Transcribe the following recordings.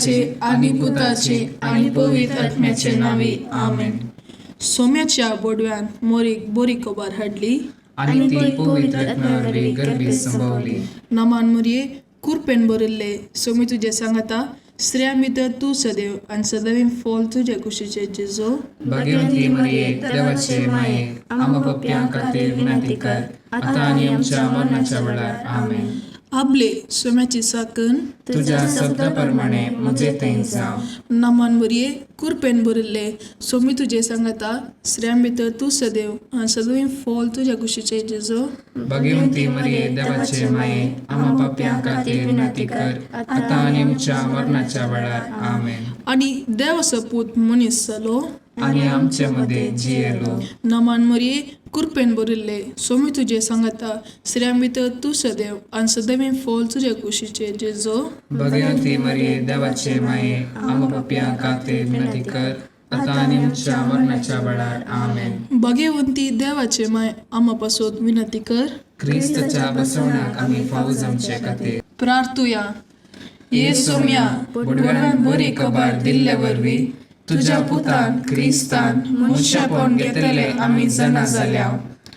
देवाचे आणि पुताचे आणि पवित्र आत्म्याचे नावे आमेन. सोम्याच्या बोडव्यान मोरीक बोरी कोबार हाडली आणि ती पवित्र आत्म्यावरवी गर्भीत संभवली. नमान मुरये कुरपेन बरिल्ले सोमी तुझे सांगता स्त्रियां भितर तू सदैव आणि सदैव फॉल तुझे कुशीचे जेजो. भाग्यवंती मरिये देवाचे माये आम्हा पप्प्यां खातीर विनंती कर आता आणि आमच्या मरणाच्या वेळार आमेन. आपले सोम्याची साकन तुझ्या शब्दाप्रमाणे म्हजे थंय जावं. नमान मुरये कुरपेन बरिल्ले सोमी तुझे सांगता स्त्रियां भितर तू सदैव आणि सदैव फॉल तुझे कुशीचे जेजो. भाग्यवंती मरिये देवाचे माये आम्हा पप्प्यां खातीर विनंती कर आता आणि आमच्या मरणाच्या वेळार आमेन. आणि देवाचो पूत मनीस जालो आणि आमच्या मध्ये जियेलो. नमान मरिये कुरपेन बरिल्ले सोमी तुझे सांगता स्त्रियां भितर तू सदैव आणि सदैव फॉल तुझे कुशीचे जेजो. भाग्यवंती मरिये देवाचे माये आम्हा पप्प्यां खातीर विनंती कर आता आणि आमच्या मरणाच्या वेळार आमेन. भाग्यवंती देवाचे माय आम्हा पासून विनंती कर. क्रिस्ताच्या बसवण्याक आम्ही फावो जमचे खातीर प्रार्थुया. ये सोम्या बोडव्यान बरी खबर दिल्ले वरवी तुझ्या पुतान क्रिस्तान मनशापण घेतले आम्ही जना जाल्या.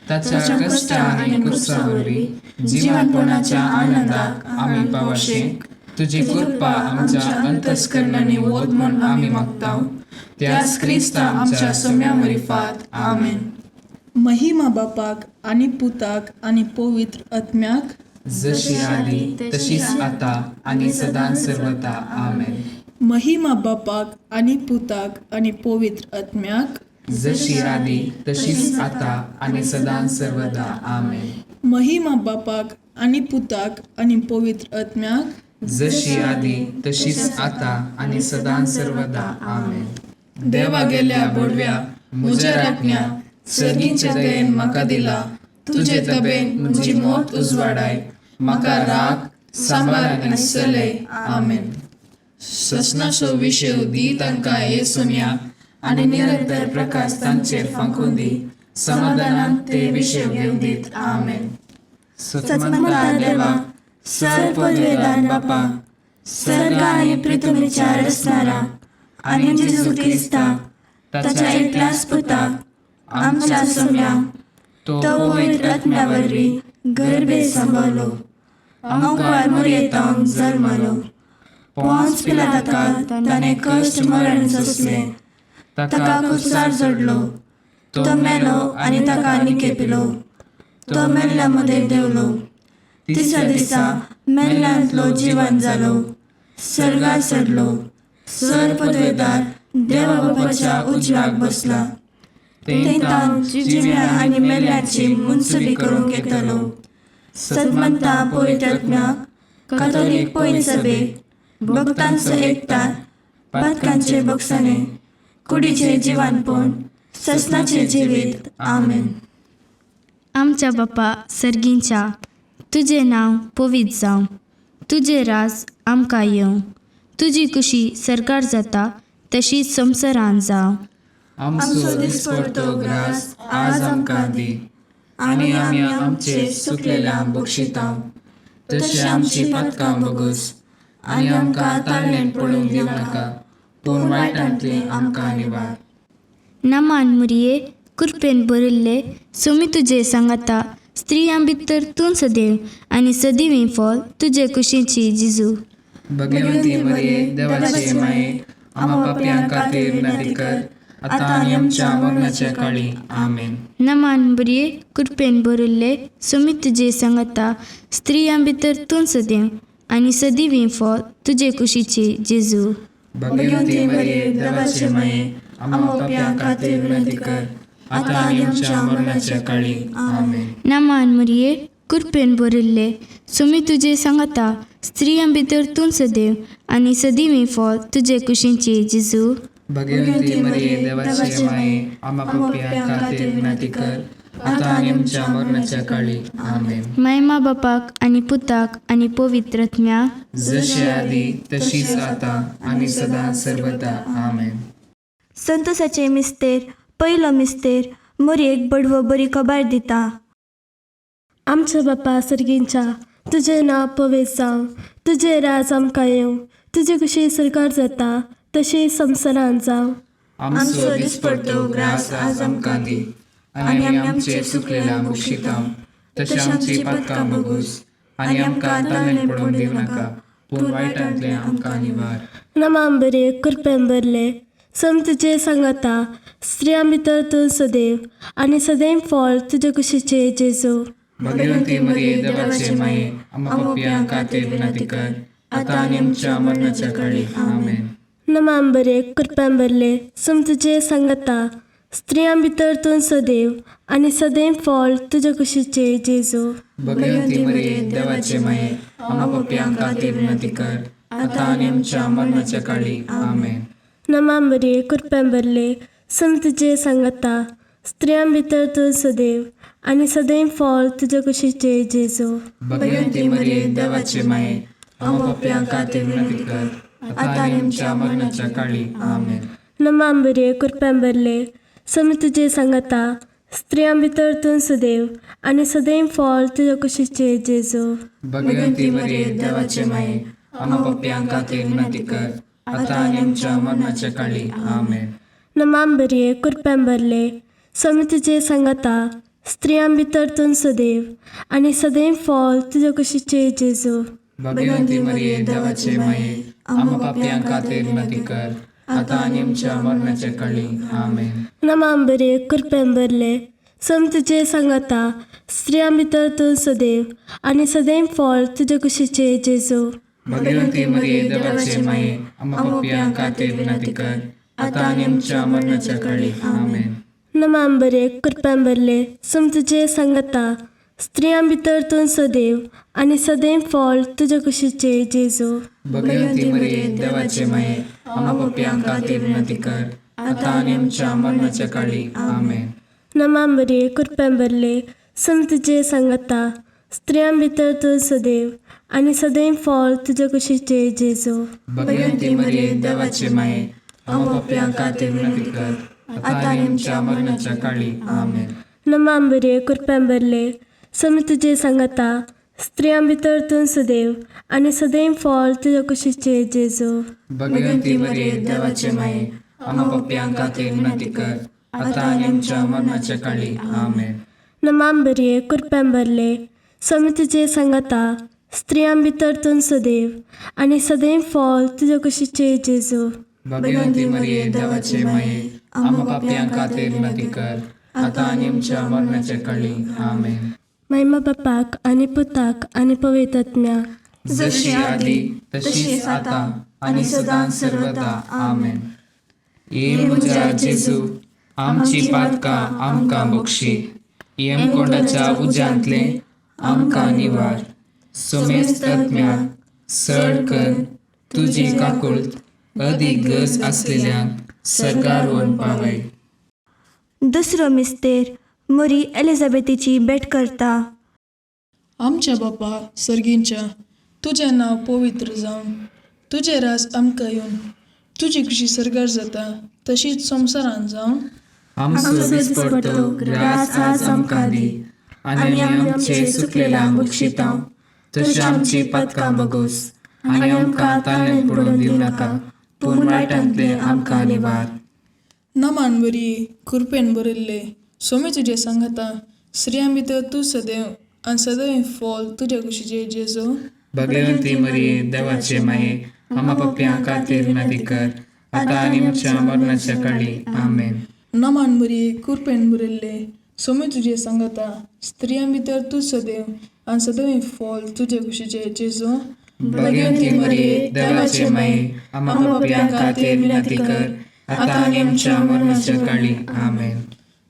ताच्या कष्टा आणि कुर्सा वरवी जिवनपणाच्या आनंदाक आम्ही पावशेक तुझी कृपा आमच्या अंतस्करणाने वोद म्हूण आम्ही मागताव. त्याच क्रिस्ता आमच्या सोम्या मरिफात आमेन. महिमा बापाक आणि पुताक आणि पवित्र आत्म्याक जशी आली तशीच आता आणि सदां सर्वदा आमेन. महिमा बापाक आणि पुताक आणि पवित्र आत्म्याक जशी आली तशीच आता आणि सदां सर्वदा आमेन. महिमा बापाक आणि पुताक आणि पवित्र आत्म्याक जशी आली तशीच आता आणि सदां सर्वदा आमेन. देवा गेल्या बोडव्या म्हज्या राखण्या सर्गीच्या दयेन म्हाका दिला. तुझे तबेन म्हजी मोत उजवाडाय म्हाका राख सांबाळ आनी चलय आमेन. ससनाचो विशय दी तांकां ये सोम्या आनी निरंतर प्रकाश तांचेर फांकून दी. समाधानान ते विशय घेवन दीत आमेन. सत्मंता देवा सर पदवेदार बापा सर्ग आणि पृथ्वीच्या रचणारा आणि जेजू ख्रिस्ता ताच्या एकल्याच पुताक आमच्या सोम्या तो पवित्र आत्म्यावरवी गर्भे सांभाळलो. अंकुर मोरयेतांक जल्मलो. पोंच पिलाताका ताणे कष्ट मरण सोंसले. ताका कुसार जोडलो. तो मेलो आणि ताका निकेपिलो. तो मेल्ल्यामध्ये देवलो. तिसऱ्या दिसा मेल्ल्यांतलो जिवंत जालो. सर्गार चडलो. सर पदवेदार देवा बापाच्या उजव्याक बसला. तेंतान जिव्या आणि मेल्ल्यांची मुनसुबी करून घेतलो. सद्मंता पवित्र आत्म्याक कातोलीक पयली सभेक भक्तांचो एकठाण पातकांचे बक्षणे कुडीचे जिवानपण ससनाचे जिवीत आमेन. आमच्या बापा सर्गींच्या तुझे नाव पवित्र जावं. तुझे राज आमकां येवं. तुजी कुशी सरकार जाता तशीच संवसारांत जावं. आमचो दिसपडतो ग्रास आज आमकां दी आणि आमी आमचे सुकलेल्यांक बक्षितांव. तशी आमची पातकां बगूस आणि आमकां ताळणेन पडूंक दिवं नाका पूण वायटांतले आमकां निवार. नमान मुरये कुरपेन बरिल्ले सोमी तुझे सांगता स्त्रियां भितर तूं सदैव आनी सदिवीं फॉल तुजे कुशीची जिजू. भगवंती मरिये देवाचे माये आम्हा पापयां खातीर विनंती कर आता आणि आमच्या मरणाच्या काळी आमेन. नमान मुरये कुरपेन बरिल्ले सोमी तुझे सांगता स्त्रियां भितर तूं सदैव आनी सदिवीं फॉल तुजे कुशीची जेजू. भगवंती मरिये देवाचे माये आम्हा पापयां खातीर विनंती कर आता आणि आमच्या मरणाच्या काळी आमेन. नमान मुरये कुरपेन बरिल्ले सोमी तुझे सांगता स्त्रियां भितर तूं सदैव आनी सदिवीं फॉल तुजे कुशीची जेजू. भगवंती मरिये देवाचे माये आम्हा पापयां खातीर विनंती कर आता आणि आमच्या मरणाच्या काळी आमेन. महिमा बापाक आणि पुताक आणि पवित्र आत्म्याक जशी आदी तशीच आता आणि सदा सर्वदा आमेन. संतोसाचे मिस्तेर पयलो मिस्तेर मोरयेक बडवो बरी खबर दिता. आमच्या बापा सर्गींच्या तुझे नाव पवित्र जावं. तुझे राज आमकां येवं. तुजे कशी सरकार जाता तशी संवसारांत जावं. आमचो दिसपडटो ग्रास आज आमकां दी, आनी आमी आमचे सुकलेल्या बुक्षितांव. तशें आमची पातकां बोगूस, आनी आमकां ताळमेळ पडोवंक दिवं नाका, पूण वायटांतले आमकां निवार. नमाम बरे कृपेन भरले सम तुजे सांगाता, स्त्रियां भितर तूं सदैव, आनी सदैव फळ तुजे कुशीचे जेजू. भगवंती मरिये देवाचे माये, आमकां पापियांक खातीर विनंती कर, आतां आनी आमच्या मरणाच्या काळी. आमेन. नमाम बरे कृपेन भरले सम तुजे सांगाता, स्त्रियां भितर तूं सदैव, आनी सदैव फळ तुजे कुशीचे जेजू. भगवंती मरिये देवाचे माये, आमकां पापियांक खातीर विनंती कर, आतां आनी आमच्या मरणाच्या काळी. आमेन. नमाम बरे कृपेन भरले सम तुजे सांगाता, स्त्रियां भितर तूं सदैव, आनी सदैव फळ तुजे कुशीचे जेजू. भगवंती मरिये देवाचे माये, आमकां पापियांक खातीर विनंती कर, आतां आनी आमच्या मरणाच्या काळी. आमेन. नमाम बरे कृपेन भरले सम तुजे सांगाता, स्त्रियां भितर तूं सदैव, आनी सदैव फळ तुजे कुशीचे जेजू. भगवंती मरिये देवाचे माये, आमकां पापियांक खातीर विनंती कर, आतां आनी आमच्या मरणाच्या काळी. आमेन. नमाम बरे कृपेन भरले सम तुजे सांगाता, स्त्रियां भितर तूं सदैव, आनी सदैव फळ तुजे कुशीचे जेजू. भगवंती मरिये देवाचे माये, आमकां पापियांक खातीर विनंती कर, आतां आनी आमच्या मरणाच्या काळी. आमेन. नमाम बरे कृपेन भरले सम तुजे सांगाता, स्त्रियां भितर तूं सदैव, आनी सदैव फळ तुजे कुशीचे जेजू. भगवंती मरिये देवाचे माये, आमकां पापियांक खातीर विनंती कर, आतां आनी आमच्या मरणाच्या काळी. आमेन. नमाम बरे कृपेन भरले सम तुजे सांगाता, स्त्रियां भितर तूं सदैव, आनी सदैव फळ तुजे कुशीचे जेजू. भगवंती मरिये देवाचे माये, आमकां पापियांक खातीर विनंती कर, आतां आनी आमच्या मरणाच्या काळी. आमेन. नमाम बरे कृपेन भरले सम तुजे सांगाता, स्त्रियां भितर तूं सदैव, आनी सदैव फळ तुजे कुशीचे जेजू. भगवंती मरिये देवाचे माये, आमकां पापियांक खातीर विनंती कर, आतां आनी आमच्या मरणाच्या काळी. आमेन. नमाम बरे कृपेन भरले सम तुजे सांगाता, स्त्रियां भितर तूं सदैव, आनी सदैव फळ तुजे कुशीचे जेजू. भगवंती मरिये देवाचे माये, आमकां पापियांक खातीर विनंती कर, आतां आनी आमच्या मरणाच्या काळी. आमेन. नमाम बरे कृपेन भरले सम तुजे सांगाता, स्त्रियां भितर तूं सदैव, आनी सदैव फळ तुजे कुशीचे जेजू. भगवंती मरिये देवाचे माये, आमकां पापियांक खातीर विनंती कर, आतां आनी आमच्या मरणाच्या काळी. आमेन. महिमा बापाक आनी पुताक आनी पवित्र आत्म्याक, जशी आदी तशीच आतां आनी सदां सर्वदा. आमेन. ये म्हज्या जेजू, आमची पातकां आमकां बक्षी, यमकोंडाच्या उज्यांतले आमकां निवार. सोमेस्त आत्म्याक सड कर तुजी काकुळट, अदीक गरज आसलेल्यांक सरकार व्हरून पावय. दुसरो मिस्तेर मोरी एलिझाबेथीची भेट करता. आमच्या बापा सर्गींच्या, तुजें नांव पवित्र जावन, तुजें रास आमकां येवन, तुजी कशी सरकार जाता तशीच संवसारांत जावन. आमचो दिसपडटो ग्रास आज आमकां दी, आनी आमी आमचे सुकलेल्यांक बक्षितांव. तशें आमची पातकां बोगूस, आनी आमकां ताळमेळ पडोवंक दिवं नाका, पूण वायटांतले आमकां निवार. नमान बरी कृपेन बरयल्ले सोमी तुजे सांगाता, स्त्रियां भितर तूं सदैव, आनी सदैव फळ तुजे कुशीचे जेजू. भगवंती मरिये देवाचे माये, आमकां पापियांक खातीर विनंती कर, आतां आनी आमच्या मरणाच्या काळी. आमेन. नमान बरी कृपेन बरयल्ले सोमी तुजे सांगाता, स्त्रियां भितर तूं सदैव, आनी सदैव फळ तुजे कुशीचे जेजू. भगवंती मरिये देवाचे माये, आमकां पापियांक खातीर विनंती कर, आतां आनी आमच्या मरणाच्या काळी. आमेन.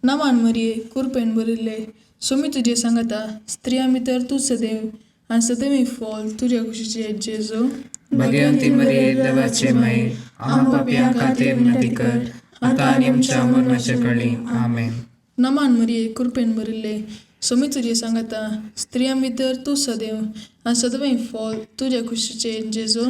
नमान मरिये कृपेन बरयल्ले सोमी तुजे सांगाता, स्त्रियां भितर तूं सदैव, आनी सदैव फळ तुजे कुशीचे जेजू. भगवंती मरिये देवाचे माये, आमकां पापियांक खातीर विनंती कर, आतां आनी आमच्या मरणाच्या काळी. आमेन. नमान मरिये कृपेन बरयल्ले सोमी तुजे सांगाता, स्त्रियां भितर तूं सदैव, आनी सदैव फळ तुजे कुशीचे जेजू.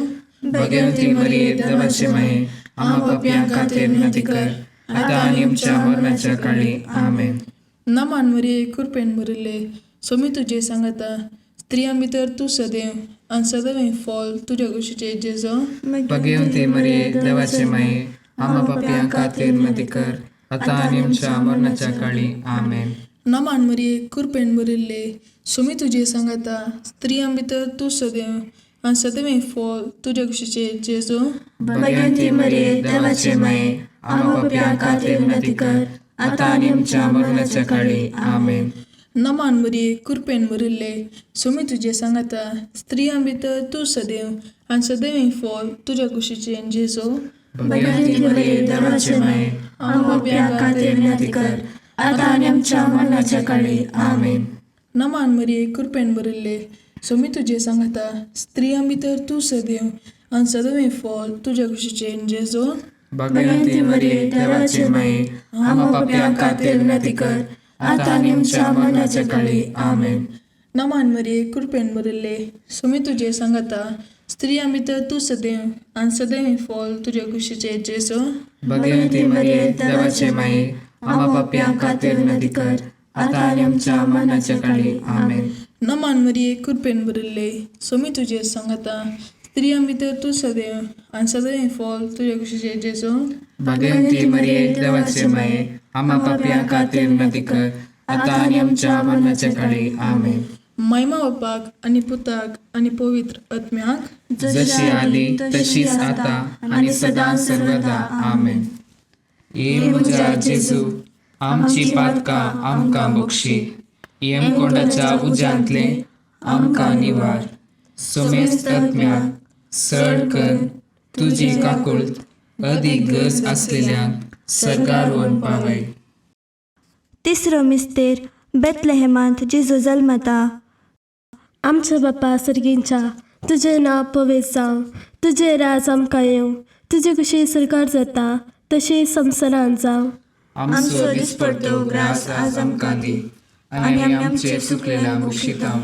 भगवंती मरिये देवाचे माये, आमकां पापियांक खातीर विनंती कर, आतां आनी आमच्या मरणाच्या काळी. आमेन. नमान मरिये कृपेन बरयल्ले सोमी तुजे सांगाता, स्त्रियां भितर तूं सदैव, आणि सदैव फॉल तुझ्या कुशीचे जेजो. भगवंती मरिये देवाचे माये, आम्हा पापियां खातीर विनंती कर, आता आणि आमच्या मरणाच्या काळी. आमेन. नमान मरिये कृपेन भरिल्ले, सुमी तुझे सांगता, स्त्रियां भितर तू सदैव आणि सदैव फॉल तुझ्या कुशीचे जेजो. भगवंती मरिये देवाचे माये, आम्हा पापियां खातीर विनंती कर, आता आणि आमच्या मरणाच्या काळी. आमेन. नमान मरिये कृपेन भरिल्ले, सुमी तुझे सांगता, स्त्रियां भितर तू सदैव आणि सदैव फॉल तुझ्या कुशीचे जेजो. भगवंती मरिये देवाचे माये, आम्हा पापियां खातीर विनंती कर, आता आणि आमच्या मरणाच्या काळी. आमेन. नमान मरिये कृपेन भरिल्ले, सुमी तुझे सांगता, स्त्रियां भितर तू सदैव आणि सदैव फॉल तुझ्या कुशीचे जेजो. भगवंती मरिये देवाचे माये, आम्हा पापियां खातीर विनंती कर, आता आणि आमच्या मरणाच्या काळी. आमेन. नमान मरिये कृपेन भरिल्ले, सुमी तुझे सांगता, स्त्रियां भितर तू सदैव आणि सदैव फॉल तुझ्या कुशीचे जेजो. भगवंती मरिये देवाचे माये, आम्हा पापियां खातीर विनंती कर, आता आणि आमच्या मरणाच्या काळी. आमेन. नमान मरिये कृपेन भरिल्ले, सुमी तुझे सांगता, स्त्रियां भितर तू सदैव आणि सदैव फॉल तुझ्या कुशीचे जेजो. भगवंती मरिये देवाचे माये, आम्हा पापियां खातीर विनंती कर, आता आणि आमच्या मरणाच्या काळी. आमेन. महिमा बापाक आणि पुताक आणि पवित्र आत्म्याक, जशी आली तशीच आता आणि सदा सर्वदा. आमेन. ये म्हज्या जेजू, आमची पातकां आमकां बक्षी, येमकोंडाच्या उज्यांतले आमकां निवार. सोमेस्त आत्म्याक सड कर तुजी काकुळट, अदीक गरज असलेल्यांक सरकार व्हरून पावय. तिसरो मिस्तेर बेतलेहेमांत जेजू जल्मता. आमच्या बापा सर्गींच्या, तुझें नांव पवित्र जावं, तुजें राज आमकां येवं, तुजी कशी सरकार जाता तशी संवसारांत जावं. आमचो दिसपडटो ग्रास आज आमकां दी, आनी आमी आमचे चुकलेल्यांक बक्षितांव,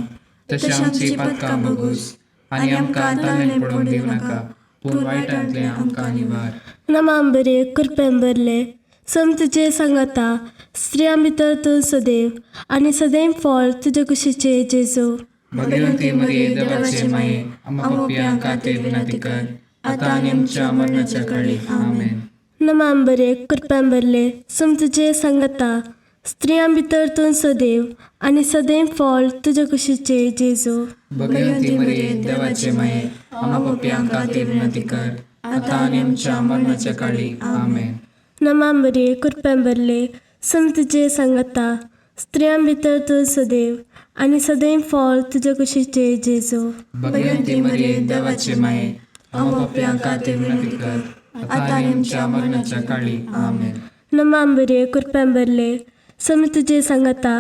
तशें आमची पातकां बगूस, आनी आमकां ताणेन पडोवंक दिवं नाका, पूण वायटांतले आमकां निवार. नमांबरे कृपेन भरले, सम तुजे सांगता, स्त्रियां भितर तूं सदैव आनी सदैव फॉल तुजे कुशीचे जेजू. भगवंती मरिये देवाचे माये, आम्हा पापियां खातीर विनंती कर, आता आनी आमच्या मरणाच्या काळी. आमेन. नमांबरे कृपेन भरले, सम तुजे सांगता, स्त्रियां भितर तूं सदैव आनी सदैव फॉल तुजे कुशीचे जेजू. भगवंती मरिये देवाचे माये, आम्हा पापियां खातीर विनंती कर, आता आनी आमच्या मरणाच्या काळी. आमेन. नमांबरे कृपेन भरले, सम तुजे सांगता, स्त्रियां भितर तूं सदैव आनी सदैव फॉल तुजे कुशीचे जेजू. भगवंती मरिये देवाचे माये, आम्हा पापियां खातीर विनंती कर, आता आनी आमच्या मरणाच्या काळी. आमेन. नमांबरे कृपेन भरले, सम तुजे सांगता,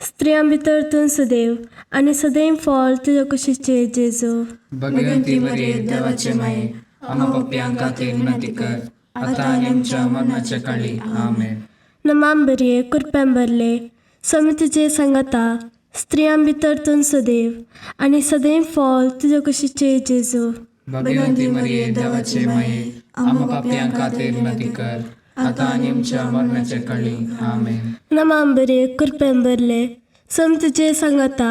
स्त्रियां भितर तूं सदैव आनी सदैव फॉल तुजे कुशीचे जेजू. भगवंती मरिये देवाचे माये, आम्हा पापियां खातीर विनंती कर, आता आनी आमच्या मरणाच्या काळी. आमेन. नमांबरे कृपेन भरले, सम तुजे सांगता, स्त्रियां भितर तूं सदैव आनी सदैव फॉल तुजे कुशीचे जेजू. भगवंती मरिये देवाचे माये, आम्हा पापियां खातीर विनंती कर, आता आनी आमच्या मरणाच्या काळी. आमेन. नमांबरे कृपेन भरले, सम तुजे सांगता,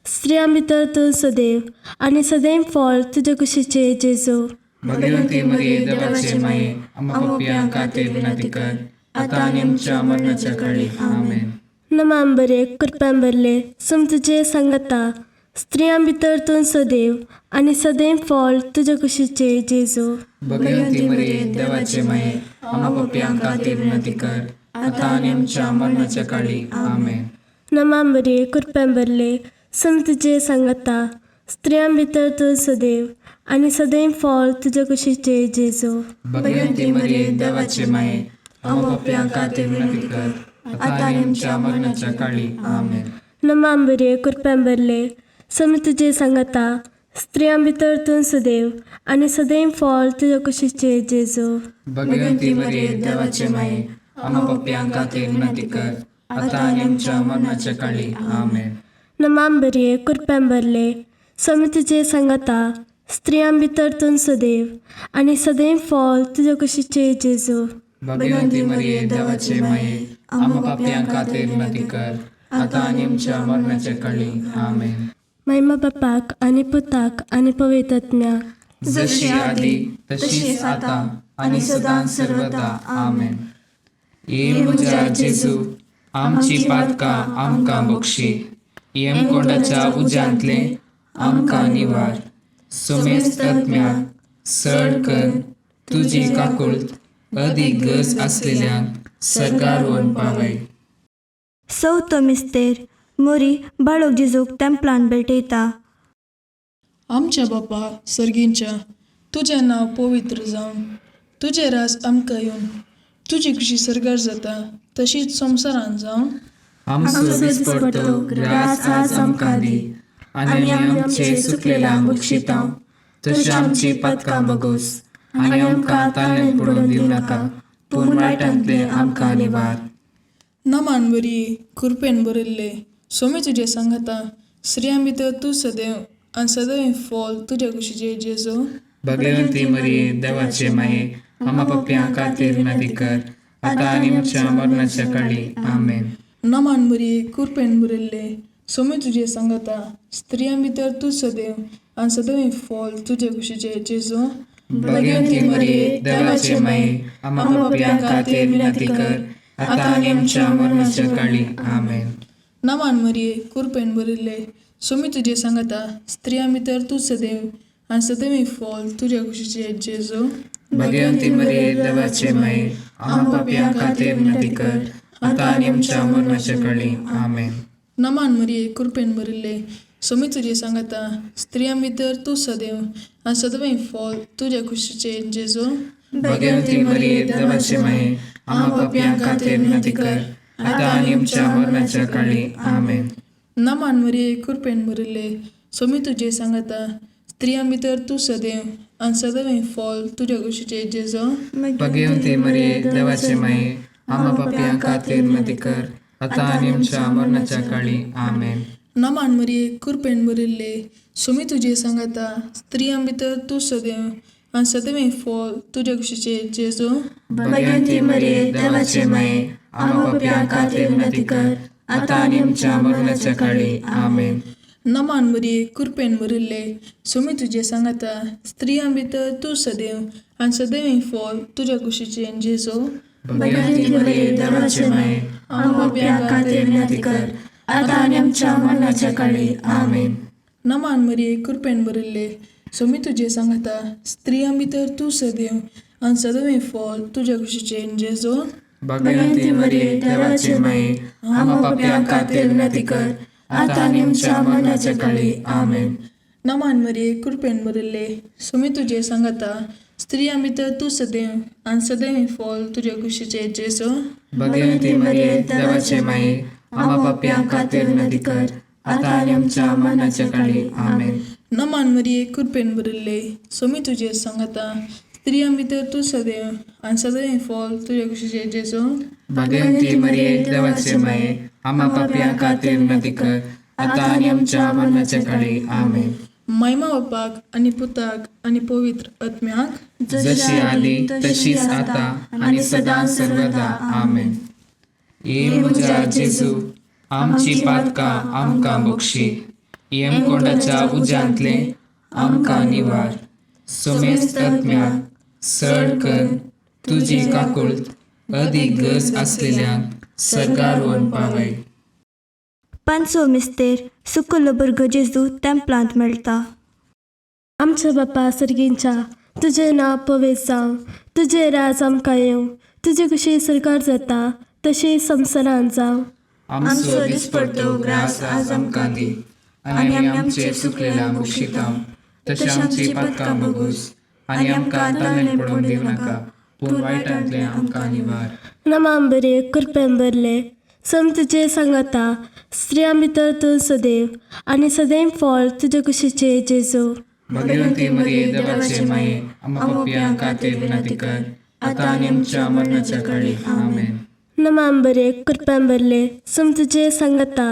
स्त्रियां भितर तूं सदैव आनी सदैव फॉल तुजे कुशीचे जेजू. भगवंती मरिये देवाचे माये, आम्हा पापियां खातीर विनंती कर, आता आनी आमच्या मरणाच्या काळी. आमेन. नमांबरे कृपेन भरले, सम तुजे सांगता, स्त्रियां भितर तूं सदैव आनी सदैव फॉल तुजे कुशीचे जेजू. भगवंती मरिये देवाचे माये, आम्हा पापियां खातीर विनंती कर, आता आनी आमच्या मरणाच्या काळी. आमेन. नमांबरे कृपेन भरले, सम तुजे सांगता, स्त्रियां भितर तूं सदैव आनी सदैव फॉल तुजे कुशीचे जेजू. भगवंती मरिये देवाचे माये, आम्हा पापियां खातीर विनंती कर, आता आनी आमच्या मरणाच्या काळी. आमेन. नमांबरे कृपेन भरले, सम तुजे सांगता, स्त्रियां भितर तूं सदैव आनी सदैव फॉल तुजे कुशीचे जेजू. भगवंती मरिये देवाचे माये, आम्हा पापियां खातीर विनंती कर, आता आनी आमच्या मरणाच्या काळी. आमेन. नमांबरे कृपेन भरले, सम तुजे सांगता, स्त्रियां भितर तूं सदैव आनी सदैव फॉल तुजे कुशीचे जेजू. भगवंती मरिये देवाचे माये, आम्हा पापियां खातीर विनंती कर, आता आनी आमच्या मरणाच्या काळी. आमेन. महिमा बापाक आनी पुताक आनी पवित्र आत्म्याक जशी आदी तशीच आता आणि सदां सर्वदा आमेन. ये म्हज्या जेजू, आमची पातकां आमकां बक्षी, येमकोंडाच्या उज्यांतले आमकां निवार. सोमेस्त आत्म्याक सड कर तुजी काकुळट अदीक गरज आसलेल्यांक सरकार व्हरून पावय. चवथो मिस्तेर मोरी बाळोक जेजूक तेंपलान भेटयता. आमच्या बापा सर्गींच्या, तुजें नांव पवित्र जावन, तुजें रास आमकां येवन, तुजी कशी सरकार जाता तशीच संवसारान जावन. आमचो दिसपडटो ग्रास आज आमकां दी, आनी आमी आमचे सुकलेल्यांक बक्षितांव. तशी आमची पातकां बगोस, आनी आमकां ताळ्यान पडून दिवं नाका, पूण वायटांतले आमकां निवार. नमान बरी कृपेन बरयल्ले, सोमी तुजे सांगाता, स्त्रियां भितर तूं सदैव आनी सदैव फॉल तुज्या कुशीचे जेजू. भगवंती मरिये देवाचे माये, आम्हा पापयांक खातीर विनंती कर, आतां आनी आमच्या मरणाच्या काळी आमेन. नमान बरी कृपेन बरयल्ले, सोमी तुजे सांगाता, स्त्रियां भितर तूं सदैव आनी सदैव फॉल तुज्या कुशीचे जेजू. भगवंती मरिये देवाचे माये, आम्हा पापयांक खातीर विनंती कर, आतां आनी आमच्या मरणाच्या काळी आमेन. नमान मरिये कृपेन बरयल्ले, सोमी तुजे सांगाता, स्त्रियां भितर तूं सदैव आनी सदैव फॉल तुज्या कुशीचे जेजू. भगवंती मरिये देवाचे माये, आम्हा पापयांक खातीर विनंती कर, आतां आनी आमच्या मरणाच्या काळी आमेन. नमान मरिये कृपेन बरयल्ले, सोमी तुजे सांगाता, स्त्रियां भितर तूं सदैव आनी सदैव फॉल तुज्या कुशीचे जेजू. भगवंती मरिये देवाचे माये, आम्हा पापयांक खातीर विनंती कर, आतां आनी आमच्या मरणाच्या काळी आमेन. नमान मरिये कृपेन बरयल्ले, सोमी तुजे सांगाता, स्त्रियां भितर तूं सदैव आनी सदैव फॉल तुज्या कुशीचे जेजू. भगवंती मरिये देवाचे माये, आम्हा पापयांक खातीर विनंती कर, आतां आनी आमच्या मरणाच्या काळी आमेन. नमान मरिये कृपेन बरयल्ले, सोमी तुजे सांगाता, स्त्रियां भितर तूं सदैव आनी सदैव फॉल तुज्या कुशीचे जेजू. भगवंती मरिये देवाचे माये, आम्हा पापयांक खातीर विनंती कर, आतां आनी आमच्या मरणाच्या काळी आमेन. नमान मरिये कृपेन बरयल्ले, सोमी तुजे सांगाता, स्त्रियां भितर तूं सदैव आनी सदैव फॉल तुज्या कुशीचे जेजू. भगवंती मरिये देवाचे माये, आम्हा पापयांक खातीर विनंती कर, आतां आनी आमच्या मरणाच्या काळी आमेन. नमान मरिये कृपेन बरयल्ले, सोमी तुजे सांगाता, स्त्रियां भितर तूं सदैव आनी सदैव फॉल तुज्या कुशीचे जेजू. भगवंती मरिये देवाचे माये, आम्हा पापयांक खातीर विनंती कर, आतां आनी आमच्या मरणाच्या काळी आमेन. नमान मरिये कृपेन बरयल्ले, सोमी तुजे सांगाता, स्त्रियां भितर तूं सदैव आनी सदैव फॉल तुज्या कुशीचे जेजू. भगवंती मरिये देवाचे माये, आम्हा पापयांक खातीर विनंती कर, आतां आनी आमच्या मरणाच्या काळी आमेन. नमान मरिये कृपेन बरयल्ले, सोमी तुजे सांगाता, स्त्रियां भितर तूं सदैव आनी सदैव फॉल तुज्या कुशीचे जेजू. भगवंती मरिये देवाचे माये, आम्हा पापयांक खातीर विनंती कर, आतां आनी आमच्या मरणाच्या काळी आमेन. महिमा बापाक आनी पुताक आनी पवित्र आत्म्याक, जशी आदी तशीच आता आणि सदां सर्वदा आमेन. ये म्हज्या जेजू, आमची पातकां आमकां बक्षी, येमकोंडाच्या उज्यांतले आमकां निवार. सोमेस्त आत्म्याक सड कर तुजी काकुळट अदीक गरज आसलेल्यांक सरकार व्हरून पावय. पांचवो मिस्तेर सुकलो भुरगो जेजू तेंपलांत मेळटा. आमच्या बापा सर्गींच्या, तुजें नांव पवित्र जावं, तुजें राज आमकां येवं, तुजी कशी सरकार जाता तशी संवसारान जावं. आमचो दिसपडटो ग्रास आज आमकां दी, आनी आमी आमचे सुकलेल्यांक बक्षितांव. तशी आमची पातकां बगूस, आनी आमकां ताळ्यान पडून दिवं नाका, पूण वायटांतले आमकां निवार. नमान बरे कृपेन बरले, सोमी तुजे सांगाता, स्त्रियां भितर तूं सदैव आनी सदैव फॉल तुज्या कुशीचे जेजू. भगवंती मरिये देवाचे माये, आम्हा पापयांक खातीर विनंती कर, आतां आनी आमच्या मरणाच्या काळी आमेन. नमान बरे कृपेन बरले, सोमी तुजे सांगाता,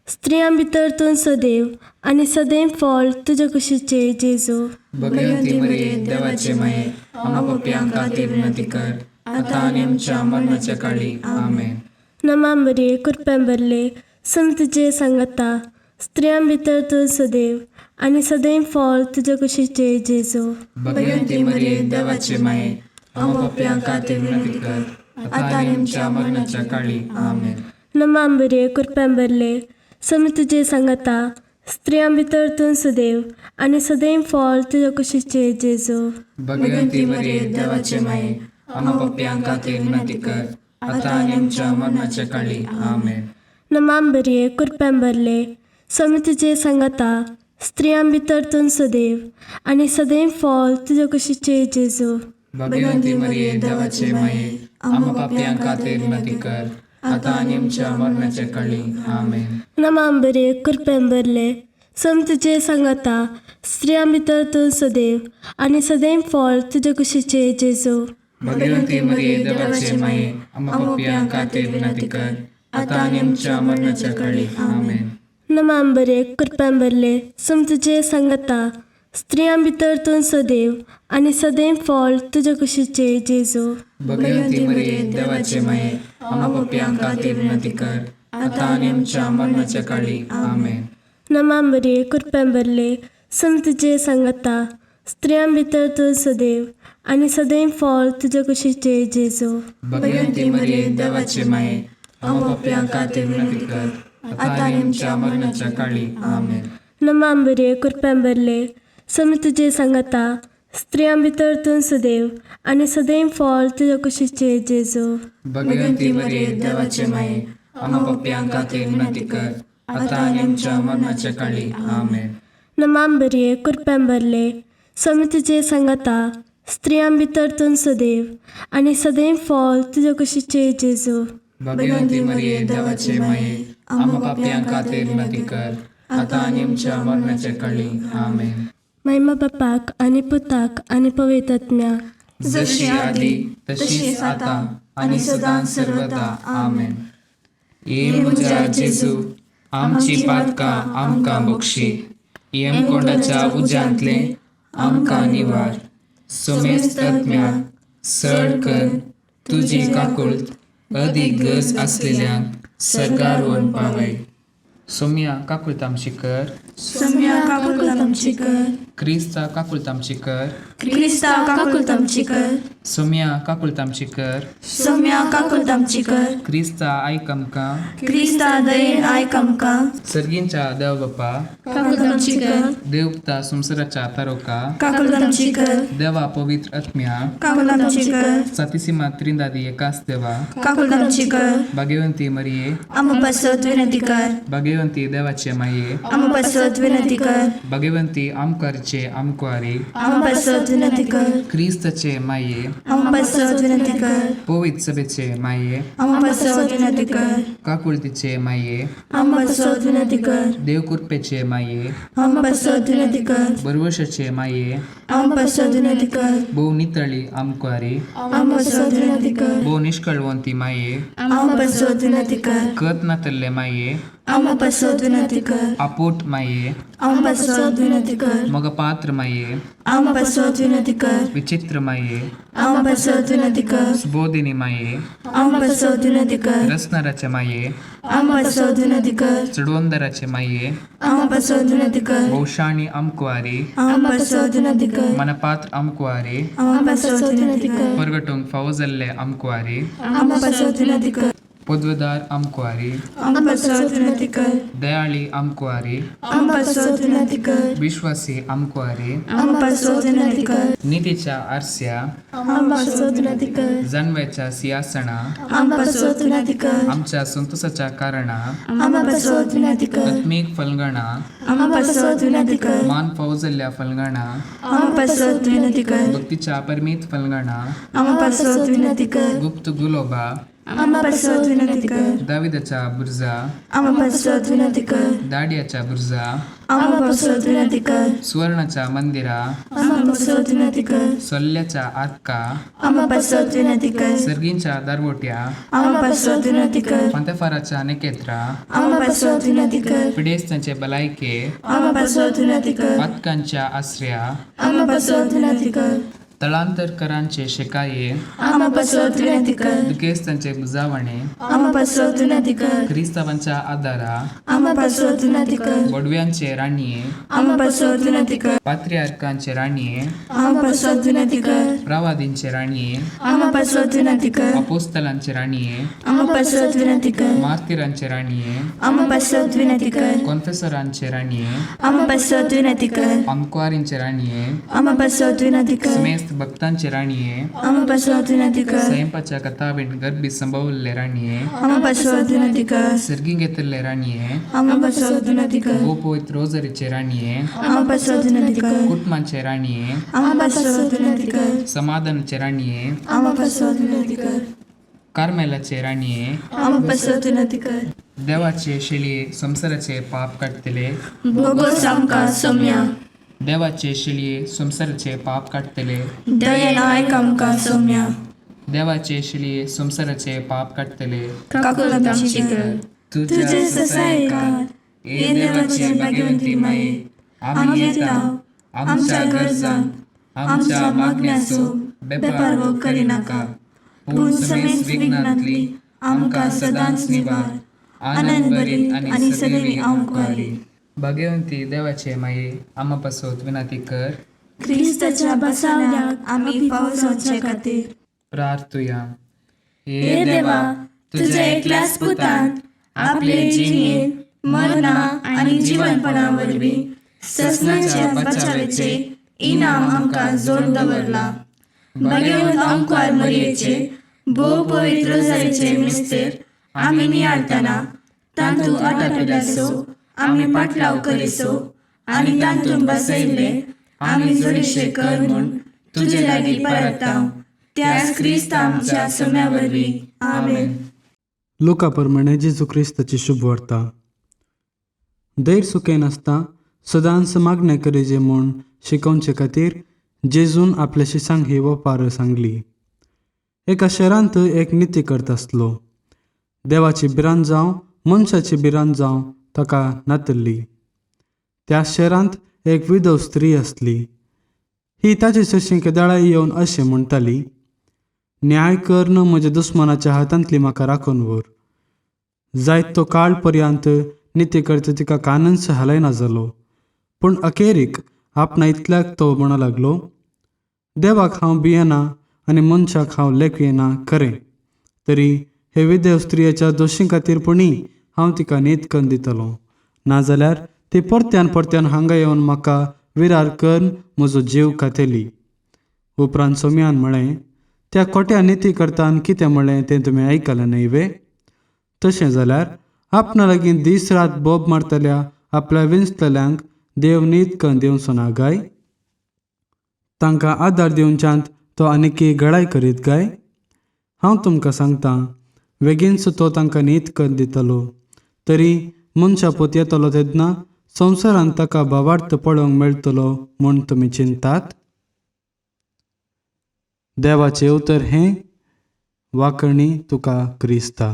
स्त्रियां भितर तूं सदैव आनी सदैव फॉल तुज्या कुशीचे जेजू. भगवंती मरिये देवाचे माये, आम्हा पापयांक खातीर विनंती कर, आतां आनी आमच्या मरणाच्या काळी आमेन. नमान बरे कृपेन बरले, सोमी तुजे सांगाता, स्त्रियां भितर तूं सदैव आनी सदैव फळ तुज्या कुशीचे जेजू. भगवंती मरिये देवाचे माये, आमकां पाप्यांक खातीर विनंती कर, आता आनी आमच्या मरणाच्या काळी. आमेन. नमांबरे कृपेंबरले सम तुजे सांगता, स्त्रियां भितर तूं सदैव आनी सदैव फळ तुज्या कुशीचे जेजू. भगवंती मरिये देवाचे माये, आमकां पाप्यांक खातीर विनंती कर, आता आनी आमच्या मरणाच्या काळी. आमेन. नमांबरे कृपेंबरले सम तुजे सांगता, स्त्रियां भितर तूं सदैव आनी सदैव फळ तुज्या कुशीचे जेजू. भगवंती मरिये देवाचे माये, आमकां पाप्यांक खातीर विनंती कर, आता आनी आमच्या मरणाच्या काळी. आमेन. नमांबरे कृपेंबरले सम तुजे सांगता, स्त्रियां भितर तूं सदैव आनी सदैव फळ तुज्या कुशीचे जेजू. भगवंती मरिये देवाचे माये, आमकां पाप्यांक खातीर विनंती कर, आता आनी आमच्या मरणाच्या काळी. आमेन. नमांबरे कृपेंबरले सम तुजे सांगता, स्त्रियां भितर तूं सदैव आनी सदैव फळ तुज्या कुशीचे जेजू. भगवंती मरिये देवाचे माये, आमकां पाप्यांक खातीर विनंती कर, आता आनी आमच्या मरणाच्या काळी. आमेन. नमांबरे कृपेंबरले सम तुजे सांगता, स्त्रियां भितर तूं सदैव आनी सदैव फळ तुज्या कुशीचे जेजू. भगवंती मरिये देवाचे माये, आमकां पाप्यांक खातीर विनंती कर, आता आनी आमच्या मरणाच्या काळी. आमेन. नमांबरे कृपेंबरले सम तुजे सांगता, स्त्रियां भितर तूं सदैव आनी सदैव फळ तुज्या कुशीचे जेजू. भगवंती मरिये देवाचे माये, आमकां पाप्यांक खातीर विनंती कर, आता आनी आमच्या मरणाच्या काळी. आमेन. नमांबरे कृपेंबरले सम तुजे सांगता, स्त्रियां भितर तूं सदैव आनी सदैव फळ तुज्या कुशीचे जेजू. भगवंती मरिये देवाचे माये, आमकां पाप्यांक खातीर विनंती कर, आता आनी आमच्या मरणाच्या काळी. आमेन. महिमा बापाक आनी पुताक आनी पवित्र आत्म्याक, जशी आदी तशीच आता आनी सदां सर्वदा. आमेन. ये म्हज्या जेजू, आमची पातकां आमकां बक्षी, यमकोंडाच्या उज्यांतले आमकां निवार. सोमेस्त आत्म्याक सड कर तुजी काकुळट अदीक गरज आसलेल्यांक सर्गार व्हरून पावय. सोम्या काकुळट आमची कर, सम्या काकुळट आमची कर, क्रिस्ता काकुळट आमची कर, क्रिस्ता काकुळट आमची कर, सोम्या काकुळट आमची कर, सम्या काकुळट आमची कर, क्रिस्ता आयक आमकां. क्रिस्ता दयेन आयक आमकां. सर्गींच्या देव बापा, काकुळट आमची कर, देवता संवसाराच्या तारोका, काकुळट आमची कर, देवा पवित्र आत्म्या, काकुळट आमची कर, सातिसिमा त्रिंदादी एकाच देवा, काकुळट आमची कर. भाग्यवंती मरिये, आम पासत विनंती कर, भाग्यवंती देवाचे माये, आम पासत विनंती कर, भाग्यवंती आमकारीचे आमकुआरी, आम पासत विनंती कर, क्रिस्तचे माये, आम पासत विनंती कर, पवित्र सभेचे माये, आम पासत विनंती कर, काकुळतीचे माये, आम पासत विनंती कर, देवकृपेचे माये, आम पासत विनंती कर, बरवशाचे माये, आम पासत विनंती कर, भोव नितळी आमकुआरी, आम पासत विनंती कर, भोव निष्कळवंती माये, आम पासत विनंती कर, कत नातल्ले माये, आम पासत विनंती कर, आपोट माये, आम पासत विनंती कर, मग पात्र माये, आम पासत विनंती कर, विचित्र माये, आम पासत विनंती कर, सुबोधिनी माये, आम पासत विनंती कर, रसनाराचे माये, आम पासत विनंती कर, चडवंदराचे माये, आम पासत विनंती कर, भौशाणी आमकुआरी, आम पासत विनंती कर, मनपात्र आमकुआरी, आम पासत विनंती कर, परगटूंक फावो जाल्ले आमकुआरी, आम पासत विनंती कर, पदवेदार आमकुआरी, आम पासत विनंती कर, दयाळी आमकुआरी, आम पासत विनंती कर, विश्वासी आमकुआरी, आम पासत विनंती कर, नीतीच्या आरस्या, आम पासत विनंती कर, जाणव्याच्या सिंहासना, आम पासत विनंती कर, आमच्या संतोषाच्या कारणा, आम पासत विनंती कर, आत्मीक फलगणा, आम पासत विनंती कर, मान फावो जाल्ल्या फलगणा, आम पासत विनंती कर, भक्तीच्या परमीत फलगणा, आम पासत विनंती कर, गुप्त गुलोबा, आम पासत विनंती कर, दाविदाच्या बुर्जा, आम पासत विनंती कर, दाडियाच्या बुर्जा, आम पासत विनंती कर, सुवर्णाच्या मंदिरा, आम पासत विनंती कर, सोल्ल्याच्या आर्का, आम पासत विनंती कर, सर्गींच्या दारवोट्या, आम पासत विनंती कर, पंतफाराच्या नकेत्रा, आम पासत विनंती कर, पिडेस्तांचे भलायके, आम पासत विनंती कर, पातकांच्या आश्रया, आम पासत विनंती कर, तळांतरकरांचे शेकाये आम्हा पासत विनंती कर दुखेस्तांचे बुजावणे आम्हा पासत विनंती कर क्रिस्तावांच्या आदारा आम्हा पासत विनंती कर बोडव्यांचे राणीये आम्हा पासत विनंती कर पात्रियार्कांचे राणीये आम्हा पासत विनंती कर प्रवादींचे राणीये आम्हा पासत विनंती कर अपोस्तलांचे राणीये आम्हा पासत विनंती कर मार्तिरांचे राणीये आम्हा पासत विनंती कर कॉन्फेसरांचे राणीये आम्हा पासत विनंती कर अंक्वारींचे राणीये आम्हा पासत विनंती कर समेस्त भक्तांचे राणीये आम्हा पासत विनंती कर स्वयंपाच्या कथावीण गर्भी संभवले राणीये आम्हा पासत विनंती कर सर्गी घेतले राणीये आम्हा पासत विनंती कर ओ पवित्र रोजरीचे राणीये आम्हा पासत विनंती कर कुटुंबांचे राणीये आम्हा पासत विनंती कर समाधानाचे राणीये आम्हा पासत विनंती कर कार्मेलाचे राणीये आम्हा पासत विनंती कर देवाचे शेळये संसाराचे पाप काढतले भोगोस आमकां सौम्या देवाचे शेळये संसाराचे पाप काढतले दयेन आयक आमकां सौम्या देवाचे शेळये संसाराचे पाप काढतले काकूल आमची कर तुझे ससायकार हे देवाचे भाग्यवंती माये आम्ही येताव आमच्या गरजांक आमच्या मागण्याचो बेपार हो करिनाका पूण समेस्त विघ्नांतली आमकां सदांच निवार आनंद बरी आनी सदैवी आमकारी भाग्यवंती देवाचे माये आम्हा पासत विनंती कर क्रिस्ताच्या बसावण्याक आम्ही फावो जावचे खातीर प्रार्थुया हे देवा तुझ्या एकल्याच पुतान आपले जिणेन मरणा आनी जीवनपणा वरवीं ससनाच्या बचावेचे इनाम आमकां जोड दवरला भाग्यवंत ओंकार मरियेचे भोव पवित्र रोजारीचे मिस्तेर आमी नियाळतना तांतू आटापिल्यासो आमी पाटलाव करिसो आनी तांतून बसयले आमी जोडीशे कर म्हूण तुजे लागीं परतांव त्याच क्रिस्त आमच्या सम्या वरवीं आमेन. लोकाप्रमाणे जेजू क्रिस्ताची शुभ वार्ता. दैर सुखे नासता सदांच मागणे करीजे म्हूण शिकोवचे खातीर जेजून आपल्या शिसांक ही वपार सांगली. एका शहरांत एक निती करता आसलो. देवाची बिरान जावं मनशाची बिरान जावं ताका नातल्ली. त्या शहरांत एक विधव स्त्री आसली. ही ताचे शिश्यांक देळाय येवन अशें म्हणटाली, न्याय कर न म्हज्या दुस्मनाच्या हातांतली म्हाका राखून व्हर. जायत तो काळ पर्यंत निती करता तिका कानूनच हालयना जालो. पूण अखेरीक आपणा इतल्याक तो म्हणू लागलो, देवाक हांव भियेना आनी मनशाक हांव लेखयना खरें, तरी हे विधव स्त्रियेच्या दोशीं खातीर पुणी हांव तिका न्हीद करून दितलो. नाजाल्यार ती परत्यान परत्यान हांगा येवन म्हाका विरार करून म्हजो जीव खातेली. उपरांत सोम्यान म्हळें, त्या खोट्या निती करतान कितें म्हणलें तें तुमी आयकलें न्हय वे? तशें जाल्यार आपणा लागीं दीस रात बोब मारतल्या आपल्या विंचतल्यांक देव न्हीद करून दिवचो ना गाय? तांकां आदार दिवच्यांत तो आनिकी गळाय करीत गाय? हांव तुमकां सांगतां, बेगीनच तो तांकां न्हीद करून दितलो. तरी मनशा पोत येतलो तेन्ना संवसारांत ताका भावार्थ पळोवंक मेळटलो म्हूण तुमी चिंतात? देवाचें उतर हें वाकणी तुका क्रिस्ता.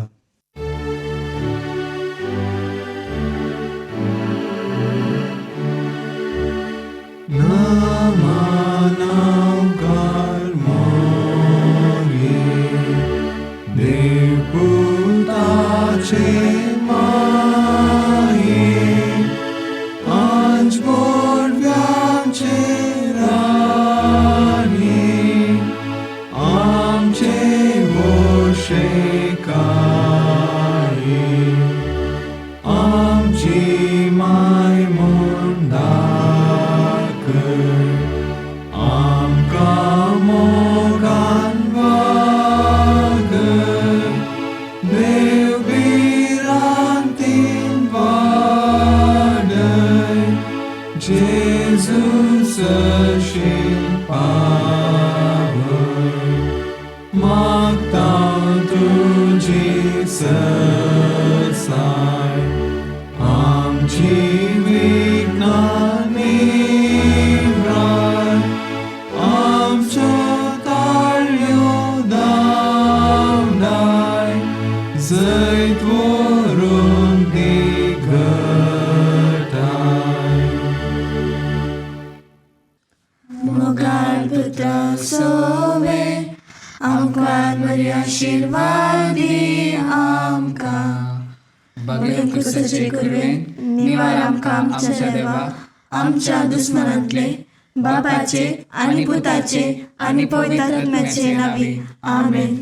मोगाळ कुसचे कुरवेन निवार आमकां आमच्या देवा आमच्या दुस्मनांतले बापाचे आनी पुताचे आनी पवित्र आत्म्याचे नांवी आमेन.